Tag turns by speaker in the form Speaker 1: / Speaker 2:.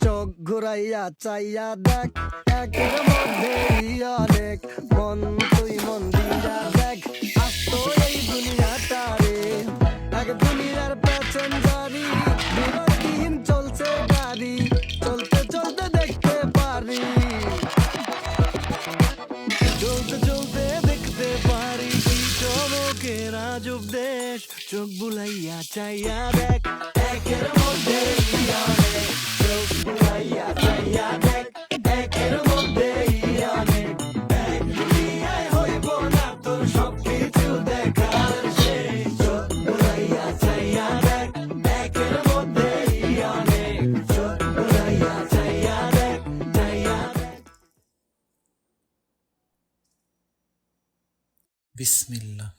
Speaker 1: চোখ ঘুরাইয়া চাইয়া দেখ, একের মধ্যেই অনেক মন, তুই মন দিয়া দেখ। আস্ত এই দুনিয়াটা রে এক দুনিয়ার প্যাসেঞ্জারি, বিরতিহীন চলছে গাড়ি, চলতে চলতে দেখতে পারি, চলতে চলতে দেখতে পারি এই চমকের আজব দেশ। চোখ বুলাইয়া চাইয়া দেখ, একের মধ্যেই অনেক, চোখ বুলাইয়া চাইয়া দেখ, একের মধ্যেই অনেক। এক দুনিয়ায় হইব না তোর সবকিছু দেখার শেষ। চোখ বুলাইয়া চাইয়া দেখ, একের মধ্যেই অনেক, চোখ বুলাইয়া চাইয়া দেখ, চাইয়া দেখ।
Speaker 2: বিসমিল্লাহ।